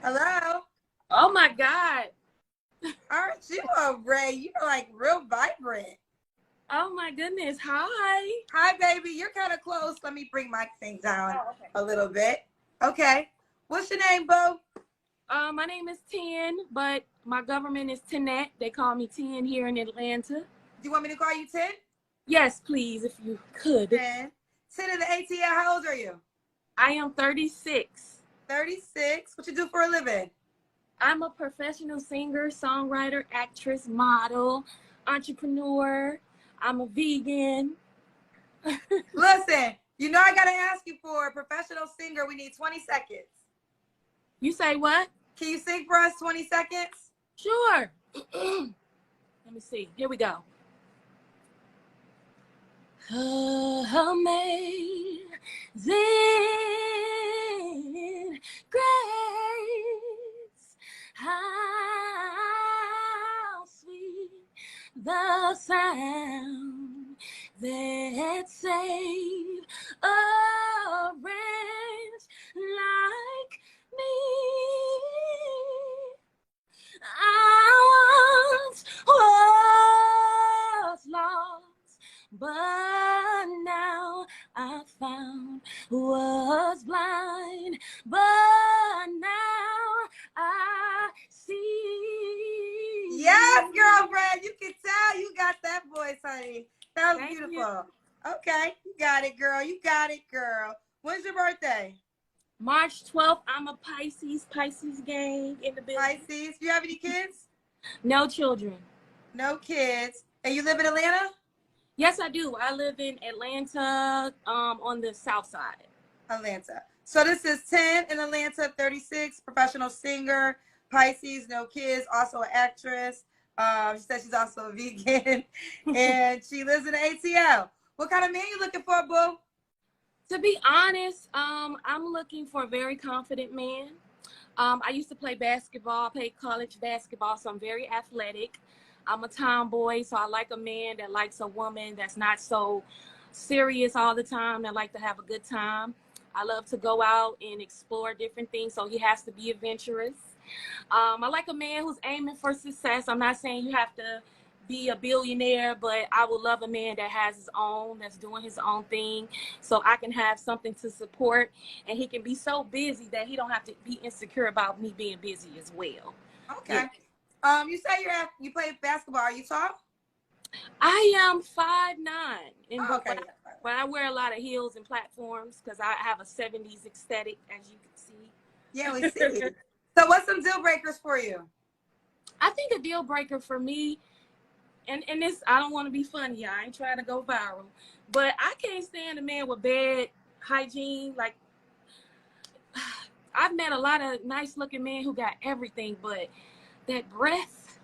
Hello? Oh my God. Aren't you a Ray? You're like real vibrant. Oh my goodness. Hi. Hi, baby. You're kind of close. Let me bring my thing down Oh, okay. a little bit. Okay. What's your name, boo? My name is Ten, but my government is Tenette. They call me Ten here in Atlanta. Do you want me to call you 10? Yes, please, if you could. 10. 10 in the ATL. How old are you? I am 36. 36. What you do for a living? I'm a professional singer, songwriter, actress, model, entrepreneur. I'm a vegan. Listen, you know I got to ask you for a professional singer. We need 20 seconds. You say what? Can you sing for us 20 seconds? Sure. Let me see. Here we go. Amazing grace, how sweet the sound that saved a wretch like me. I once was lost, but now I found. Was blind, but now I see. Yes, girlfriend. You can tell you got that voice, honey. That was Thank beautiful. you. Okay, you got it, girl. You got it, girl. When's your birthday? March 12th, I'm a Pisces gang in the business. Pisces. Do you have any kids? No children. No kids. And you live in Atlanta? Yes, I do. I live in Atlanta, on the south side. Atlanta. So this is 10 in Atlanta, 36, professional singer, Pisces, no kids, also an actress. She said she's also a vegan, and she lives in the ATL. What kind of man you looking for, boo? To be honest, I'm looking for a very confident man. I used to play basketball, played college basketball, so I'm very athletic. I'm a tomboy, so I like a man that likes a woman that's not so serious all the time, that like to have a good time. I love to go out and explore different things, so he has to be adventurous. I like a man who's aiming for success. I'm not saying you have to be a billionaire, but I would love a man that has his own, that's doing his own thing, so I can have something to support, and he can be so busy that he don't have to be insecure about me being busy as well. Okay. Yeah. You say you play basketball. Are you tall? I am 5'9", and Okay. but I wear a lot of heels and platforms because I have a 70s aesthetic, as you can see. Yeah, we see. So what's some deal breakers for you? I think a deal breaker for me, and this, I don't want to be funny, I ain't trying to go viral, but I can't stand a man with bad hygiene. Like, I've met a lot of nice looking men who got everything, but that breath,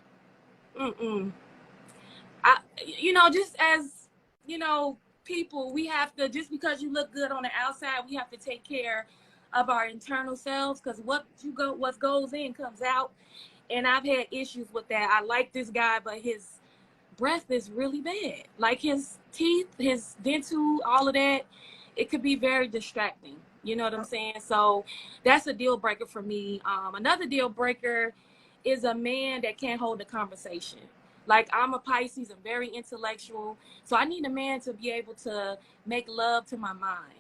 just as, people, we have to, just because you look good on the outside, we have to take care of our internal selves, because what goes in comes out. And I've had issues with that. I like this guy, but his breath is really bad. Like his teeth, his dental, all of that, it could be very distracting. You know what I'm saying? So that's a deal breaker for me. Another deal breaker is a man that can't hold a conversation. Like, I'm a Pisces, I'm very intellectual. So I need a man to be able to make love to my mind,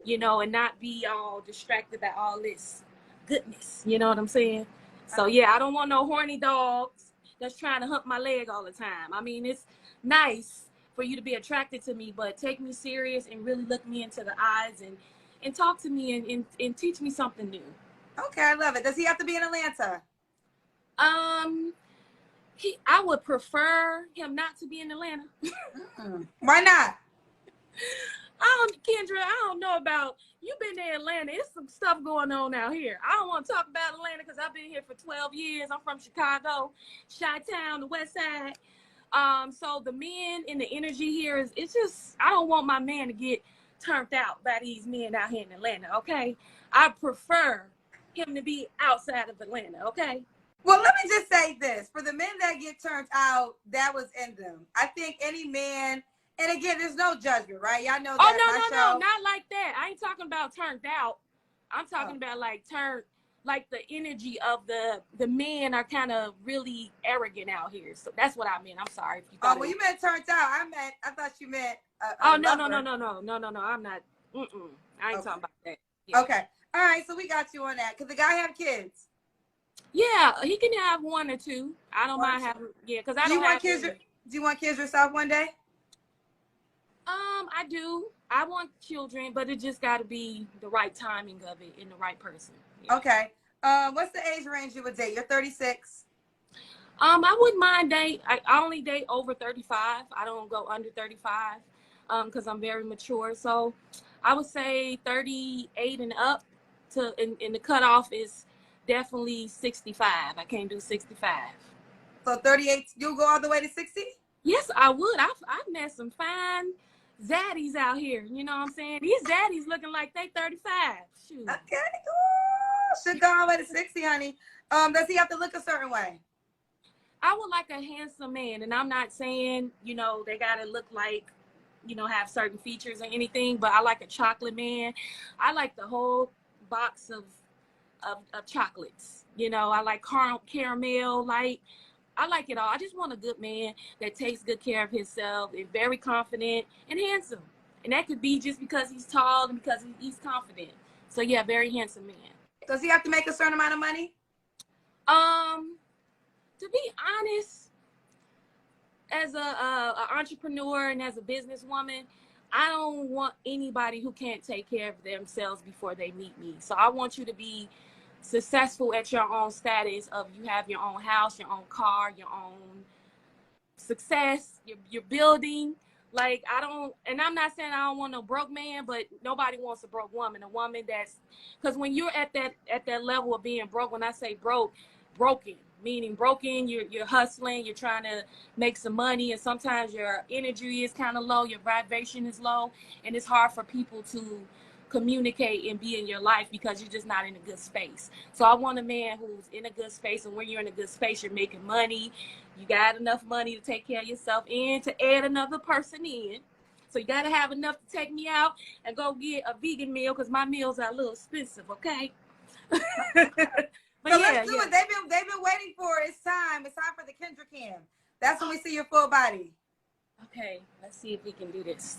and not be all distracted by all this goodness. You know what I'm saying? So yeah, I don't want no horny dogs that's trying to hump my leg all the time. I mean, it's nice for you to be attracted to me, but take me serious and really look me into the eyes and talk to me and teach me something new. Okay, I love it. Does he have to be in Atlanta? I would prefer him not to be in Atlanta. Why not? Kendra, I don't know about, you've been to Atlanta. It's some stuff going on out here. I don't want to talk about Atlanta because I've been here for 12 years. I'm from Chicago, Chi-Town, the West Side. So the men and the energy here it's just, I don't want my man to get turned out by these men out here in Atlanta, okay? I prefer him to be outside of Atlanta, okay? Well, let me just say this. For the men that get turned out, that was in them. I think any man, and again, there's no judgment, right? Y'all know that. Oh, no, not like that. I ain't talking about turned out. I'm talking about like like the energy of the men are kind of really arrogant out here. So that's what I meant. I'm sorry if you thought. Oh, well, you meant turned out. I thought you meant. Oh no. I'm not. I ain't talking about that. Yeah. Okay. All right. So we got you on that. Cause the guy have kids. Yeah, he can have one or two. I don't mind having. Yeah, cause I don't have kids. Do you want kids yourself one day? I do. I want children, but it just got to be the right timing of it and the right person. Yeah. Okay. What's the age range you would date? You're 36. I wouldn't mind date. I only date over 35. I don't go under 35 because I'm very mature. So I would say 38 and up and the cutoff is definitely 65. I can't do 65. So 38, you'll go all the way to 60? Yes, I would. I've met some fine zaddies out here. You know what I'm saying? These zaddies looking like they 35. Shoot. Okay. Ooh, should go all the way to 60, honey. Does he have to look a certain way? I would like a handsome man, and I'm not saying, you know, they got to look like, you know, have certain features or anything, but I like a chocolate man. I like the whole box of chocolates. You know, I like caramel, like, I like it all. I just want a good man that takes good care of himself, is very confident and handsome. And that could be just because he's tall and because he's confident. So yeah, very handsome man. Does he have to make a certain amount of money? To be honest, as a entrepreneur and as a businesswoman, I don't want anybody who can't take care of themselves before they meet me. So I want you to be successful at your own status of you have your own house, your own car, your own success, you're building. Like, and I'm not saying I don't want no broke man, but nobody wants a broke woman, a woman that's, because when you're at that level of being broke, when I say broken, meaning broken, you're hustling, you're trying to make some money, and sometimes your energy is kind of low, your vibration is low, and it's hard for people to communicate and be in your life because you're just not in a good space. So I want a man who's in a good space, and when you're in a good space, you're making money, you got enough money to take care of yourself and to add another person in. So you got to have enough to take me out and go get a vegan meal, because my meals are a little expensive, okay? But so yeah, let's do it. They've been waiting for it. It's time for the Kendra Cam. That's when we see your full body. Okay, let's see if we can do this.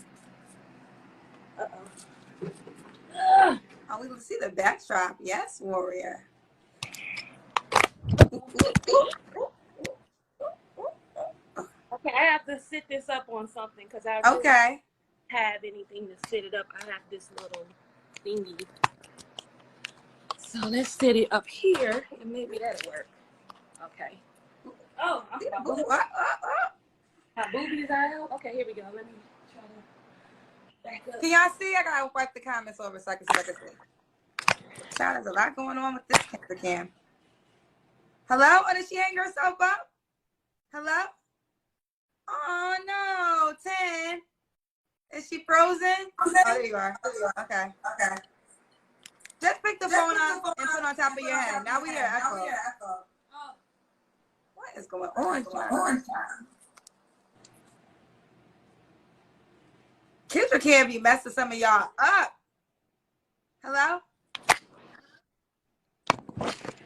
Oh, we can see the backdrop. Yes, warrior. Okay, I have to sit this up on something because I really don't have anything to sit it up. I have this little thingy. So let's sit it up here, and maybe that'll work. Okay. Oh, my boobies are out. Okay, here we go. Let me try to back up. Can y'all see? I gotta wipe the comments over so I can see what I can see. Child, there's a lot going on with this Kendra Cam. Hello? Oh, did she hang herself up? Hello? Oh no, 10. Is she frozen? Oh, there you are. Okay. Just pick the phone up and put it on top of your head. Now we hear echo. What is going on? Kendra can't be messing some of y'all up. Hello?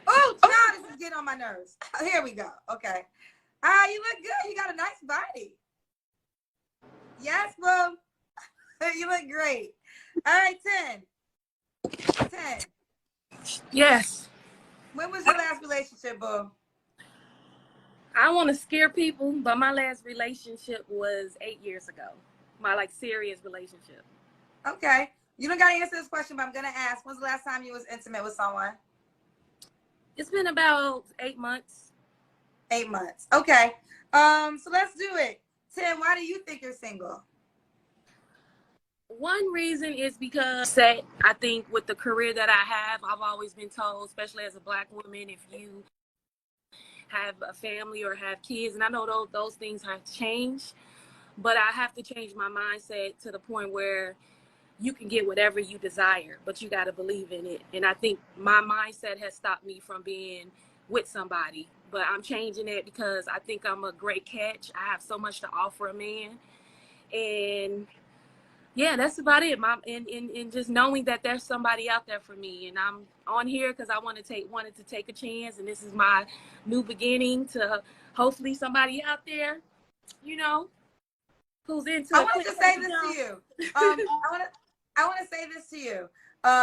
Oh, child, this is getting on my nerves. Here we go. Okay. You look good. You got a nice body. Yes, boo. You look great. All right, 10. Yes. When was your last relationship, boo? I want to scare people, but my last relationship was 8 years ago. My serious relationship. Okay. You don't got to answer this question, but I'm going to ask. When's the last time you was intimate with someone? It's been about 8 months. 8 months. Okay. So let's do it. 10, why do you think you're single? One reason is because I think with the career that I have, I've always been told, especially as a Black woman, if you have a family or have kids, and I know those things have changed, but I have to change my mindset to the point where you can get whatever you desire, but you got to believe in it. And I think my mindset has stopped me from being with somebody, but I'm changing it because I think I'm a great catch. I have so much to offer a man, and Yeah, that's about it, Mom. And just knowing that there's somebody out there for me, and I'm on here because I wanted to take a chance, and this is my new beginning to hopefully somebody out there, you know, who's into I a wanted quick to say baby this to jump. you. I want to say this to you.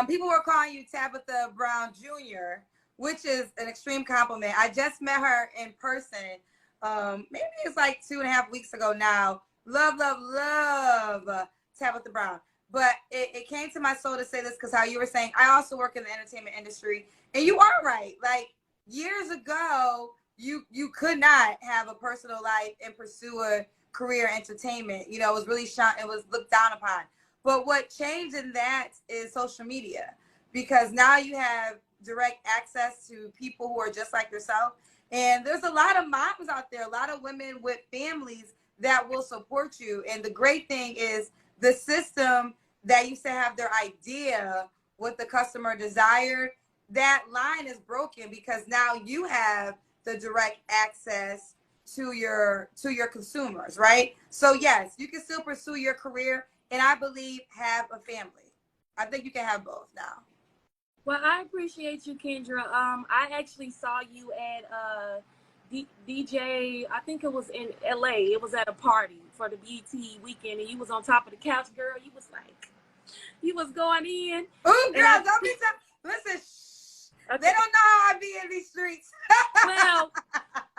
People were calling you Tabitha Brown Jr., which is an extreme compliment. I just met her in person. Maybe it's like 2.5 weeks ago now. Love, love, love Tabitha Brown. But it came to my soul to say this because how you were saying, I also work in the entertainment industry. And you are right. Like years ago, you could not have a personal life and pursue a career entertainment. You know, it was really it was looked down upon. But what changed in that is social media, because now you have direct access to people who are just like yourself. And there's a lot of moms out there, a lot of women with families that will support you. And the great thing is the system that used to have their idea what the customer desired, that line is broken because now you have the direct access to your consumers, right? So yes, you can still pursue your career, and I believe have a family. I think you can have both now. Well, I appreciate you, Kendra. I actually saw you at DJ. I think it was in LA. It was at a party for the BT weekend, and you was on top of the couch, girl. You was like, you was going in. Oh, girl, don't be so. Listen, shh. Okay. They don't know how I be in these streets.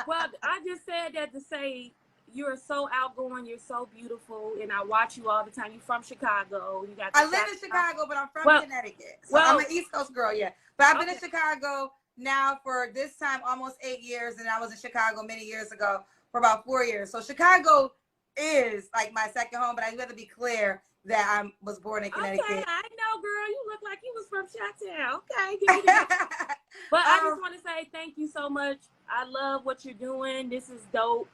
well, I just said that to say you're so outgoing. You're so beautiful, and I watch you all the time. You're from Chicago. You got. I live in Chicago, but I'm from Connecticut. So I'm an East Coast girl, yeah. But I've been in Chicago now for this time almost 8 years, and I was in Chicago many years ago for about 4 years. So Chicago is like my second home, but I have to be clear that I was born in Connecticut. Okay, I know, girl. You look like you was from Chi-Town. Okay, but I just want to say thank you so much. I love what you're doing. This is dope.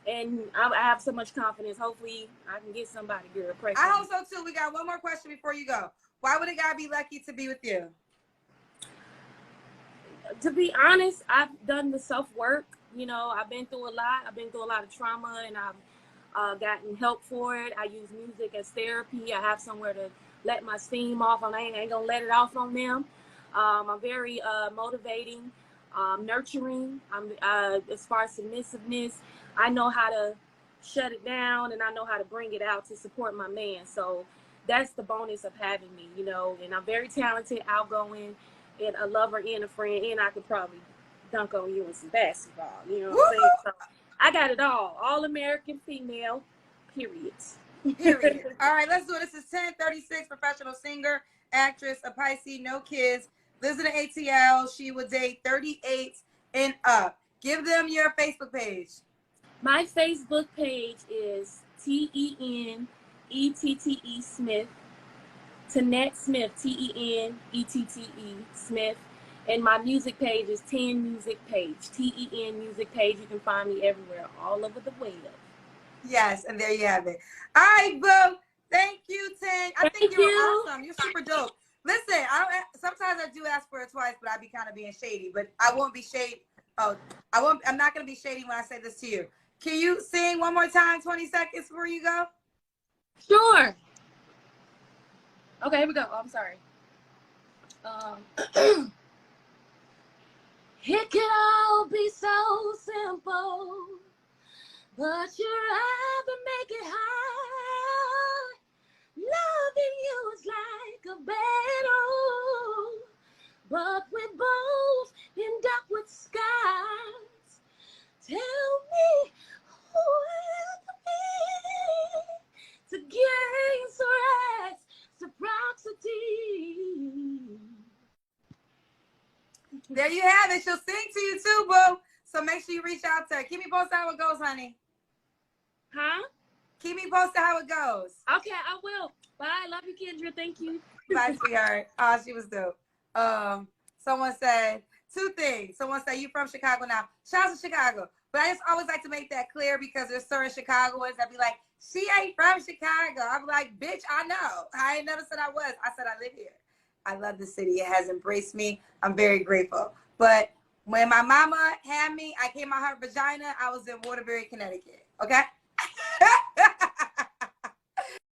And I have so much confidence. Hopefully, I can get somebody, girl. Pray for I me. hope so too. We got one more question before you go. Why would a guy be lucky to be with you? To be honest, I've done the self-work. You know, I've been through a lot. I've been through a lot of trauma, and I've gotten help for it. I use music as therapy. I have somewhere to let my steam off. I ain't gonna let it off on them. I'm very motivating, nurturing. As far as submissiveness, I know how to shut it down, and I know how to bring it out to support my man. So that's the bonus of having me, you know. And I'm very talented, outgoing, and a lover and a friend, and I could probably dunk on you in some basketball. You know what I'm saying? So I got it all American female, period. Period. All right, let's do it. This is 1036, professional singer, actress, a Pisces, no kids, lives in the ATL. She would date 38 and up. Give them your Facebook page. My Facebook page is TENETTE Smith, Tenette Smith, TENETTE Smith. And my music page is 10 Music Page, TEN Music Page. You can find me everywhere, all over the web. Yes, and there you have it. All right, boo. Thank you, 10. I think you're awesome. You're super dope. Listen, sometimes I do ask for it twice, but I be kind of being shady. But I won't be shady. Oh, I'm not gonna be shady when I say this to you. Can you sing one more time, 20 seconds before you go? Sure. Okay, here we go. Oh, I'm sorry. It could all be so simple, but you're out to make it hard. Loving you is like a battle, but we're both in dark with skies. Tell me who will be to gain reciprocity. There you have it. She'll sing to you too, boo. So make sure you reach out to her. Keep me posted how it goes, honey. Huh? Keep me posted how it goes. Okay, I will. Bye. Love you, Kendra. Thank you. Bye, sweetheart. Oh, she was dope. Someone said 2 things. Someone said, you from Chicago now. Shout out to Chicago. But I just always like to make that clear because there's certain Chicagoans that be like, she ain't from Chicago. I'm like, bitch, I know. I ain't never said I was. I said I live here. I love the city. It has embraced me. I'm very grateful. But when my mama had me, I came out her vagina. I was in Waterbury, Connecticut. Okay?